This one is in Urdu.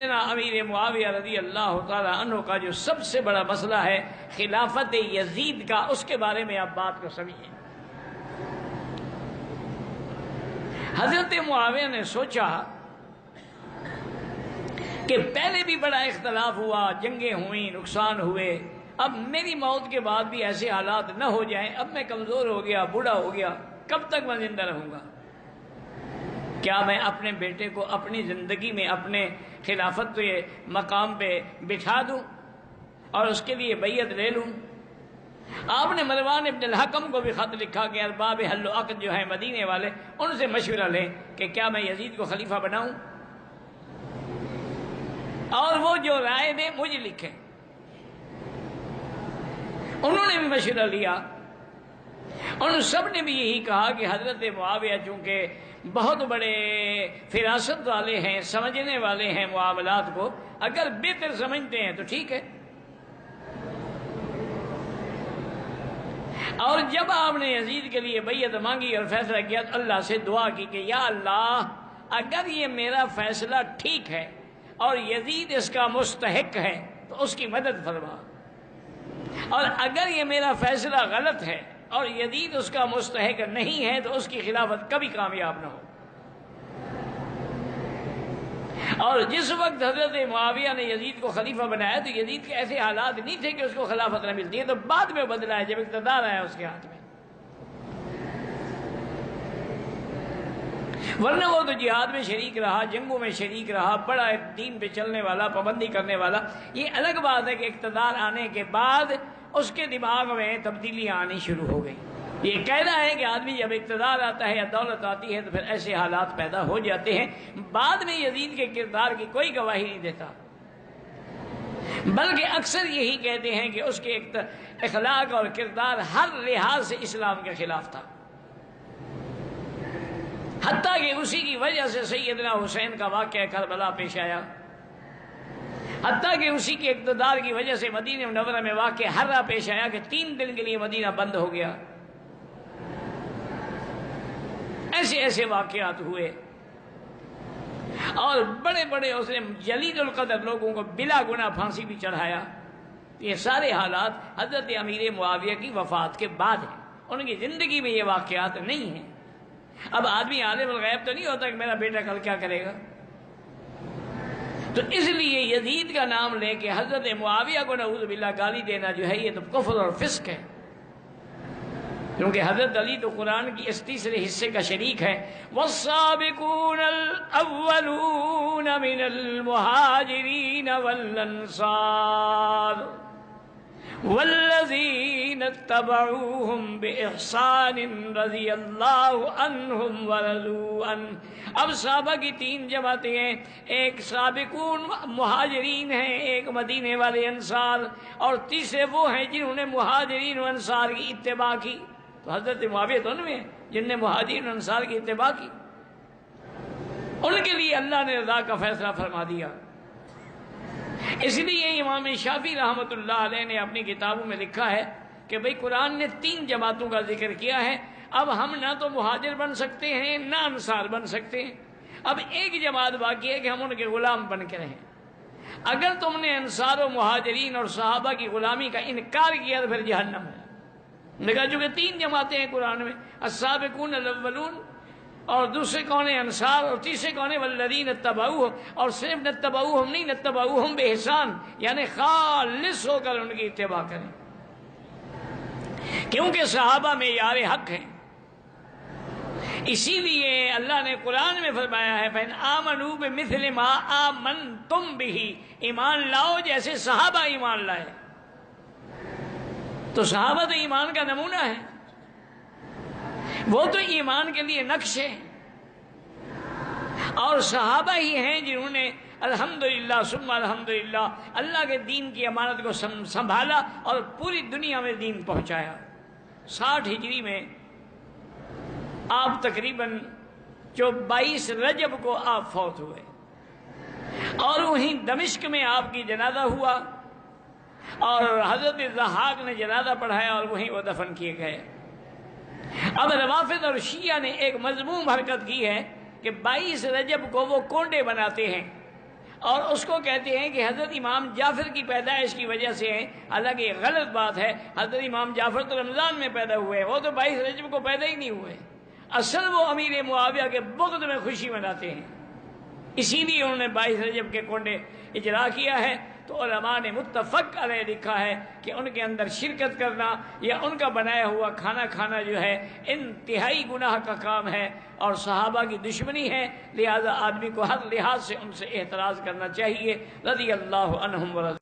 امیر معاویہ رضی اللہ تعالی عنہ کا جو سب سے بڑا مسئلہ ہے خلافت یزید کا، اس کے بارے میں آپ بات کو سمجھیں۔ حضرت معاویہ نے سوچا کہ پہلے بھی بڑا اختلاف ہوا، جنگیں ہوئیں، نقصان ہوئے، اب میری موت کے بعد بھی ایسے حالات نہ ہو جائیں، اب میں کمزور ہو گیا، بوڑھا ہو گیا، کب تک میں زندہ رہوں گا؟ کیا میں اپنے بیٹے کو اپنی زندگی میں اپنے خلافت کے مقام پہ بٹھا دوں اور اس کے لیے بیعت لے لوں؟ آپ نے مروان ابن الحکم کو بھی خط لکھا کہ ارباب حل و عقد جو ہیں مدینے والے، ان سے مشورہ لیں کہ کیا میں یزید کو خلیفہ بناؤں، اور وہ جو رائے دیں مجھے لکھیں۔ انہوں نے بھی مشورہ لیا، ان سب نے بھی یہی کہا کہ حضرت معاویہ چونکہ بہت بڑے فراست والے ہیں، سمجھنے والے ہیں معاملات کو، اگر بہتر سمجھتے ہیں تو ٹھیک ہے۔ اور جب آپ نے یزید کے لیے بیعت مانگی اور فیصلہ کیا تو اللہ سے دعا کی کہ یا اللہ، اگر یہ میرا فیصلہ ٹھیک ہے اور یزید اس کا مستحق ہے تو اس کی مدد فرما، اور اگر یہ میرا فیصلہ غلط ہے اور یزید اس کا مستحق نہیں ہے تو اس کی خلافت کبھی کامیاب نہ ہو۔ اور جس وقت حضرت معاویہ نے یزید کو خلیفہ بنایا تو یزید کے ایسے حالات نہیں تھے کہ اس کو خلافت نہ ملتی ہے، تو بعد میں بدلا ہے جب اقتدار آیا اس کے ہاتھ میں، ورنہ وہ تو جہاد میں شریک رہا، جنگوں میں شریک رہا، بڑا دین پہ چلنے والا، پابندی کرنے والا۔ یہ الگ بات ہے کہ اقتدار آنے کے بعد اس کے دماغ میں تبدیلیاں آنی شروع ہو گئی۔ یہ کہنا ہے کہ آدمی جب اقتدار آتا ہے یا دولت آتی ہے تو پھر ایسے حالات پیدا ہو جاتے ہیں۔ بعد میں یزید کے کردار کی کوئی گواہی نہیں دیتا، بلکہ اکثر یہی کہتے ہیں کہ اس کے اخلاق اور کردار ہر لحاظ سے اسلام کے خلاف تھا، حتیٰ کہ اسی کی وجہ سے سیدنا حسین کا واقعہ کربلا پیش آیا، حتیٰ کہ اسی کے اقتدار کی وجہ سے مدینہ منورہ میں واقعہ ہررا پیش آیا کہ 3 دن کے لیے مدینہ بند ہو گیا۔ ایسے واقعات ہوئے، اور بڑے بڑے اس نے جلیل القدر لوگوں کو بلا گناہ پھانسی بھی چڑھایا۔ یہ سارے حالات حضرت امیر معاویہ کی وفات کے بعد ہیں، ان کی زندگی میں یہ واقعات نہیں ہیں۔ اب آدمی عالم الغیب تو نہیں ہوتا کہ میرا بیٹا کل کیا کرے گا، تو اس لیے یزید کا نام لے کے حضرت معاویہ کو نعوذ باللہ گالی دینا جو ہے یہ تو کفر اور فسق ہے، کیونکہ حضرت علی تو قرآن کی اس تیسرے حصے کا شریک ہے۔ والسابقون الاولون من المہاجرین والانصار والذین اتبعوہم بإحسان رضی اللہ عنہم ورضوا عنہ۔ اب صحابہ کی 3 جماعتیں ہیں، ایک سابقون مہاجرین ہیں، ایک مدینے والے انصار، اور تیسرے وہ ہیں جنہوں نے مہاجرین و انصار کی اتباع کی۔ تو حضرت معاویہ تو ان میں ہیں جن نے مہاجرین و انصار کی اتباع کی، ان کے لیے اللہ نے رضا کا فیصلہ فرما دیا۔ اس لیے امام شافعی رحمۃ اللہ علیہ نے اپنی کتابوں میں لکھا ہے کہ بھئی قرآن نے 3 جماعتوں کا ذکر کیا ہے، اب ہم نہ تو مہاجر بن سکتے ہیں نہ انصار بن سکتے ہیں، اب ایک جماعت باقی ہے کہ ہم ان کے غلام بن کے رہیں۔ اگر تم نے انصار و مہاجرین اور صحابہ کی غلامی کا انکار کیا تو پھر جہنم ہے۔ دیکھا چونکہ 3 جماعتیں ہیں قرآن میں، السابقون الاولون، اور دوسرے کون ہیں انصار، اور تیسرے کون ہیں والذین اتبعوہم، اور صرف نتبعوہم نہیں، نتبعوہم بإحسان، یعنی خالص ہو کر ان کی اتباع کریں، کیونکہ صحابہ معیار حق ہیں۔ اسی لیے اللہ نے قرآن میں فرمایا ہے فَإِنْ آمَنُوا بِمِثْلِ مَا آمَنْتُمْ بِهِ، ایمان لاؤ جیسے صحابہ ایمان لائے۔ تو صحابہ تو ایمان کا نمونہ ہے، وہ تو ایمان کے لیے نقش ہے، اور صحابہ ہی ہیں جنہوں نے الحمدللہ ثم الحمدللہ اللہ کے دین کی امانت کو سنبھالا اور پوری دنیا میں دین پہنچایا۔ 60 ہجری میں آپ تقریباً 22 رجب کو آپ فوت ہوئے، اور وہیں دمشق میں آپ کی جنازہ ہوا، اور حضرت ضحاک نے جنازہ پڑھایا اور وہیں وہ دفن کیے گئے۔ اب روافض اور شیعہ نے ایک مذموم حرکت کی ہے کہ 22 رجب کو وہ کونڈے بناتے ہیں اور اس کو کہتے ہیں کہ حضرت امام جعفر کی پیدائش کی وجہ سے ہے، حالانکہ یہ غلط بات ہے۔ حضرت امام جعفر تو رمضان میں پیدا ہوئے، وہ تو 22 رجب کو پیدا ہی نہیں ہوئے، اصل وہ امیر معاویہ کے بغض میں خوشی مناتے ہیں، اسی لیے انہوں نے 22 رجب کے کنڈے اجرا کیا ہے۔ تو علماء نے متفق علیہ لکھا ہے کہ ان کے اندر شرکت کرنا یا ان کا بنایا ہوا کھانا کھانا جو ہے انتہائی گناہ کا کام ہے اور صحابہ کی دشمنی ہے، لہذا آدمی کو ہر لحاظ سے ان سے احتراز کرنا چاہیے رضی اللہ عنہم ورضوان۔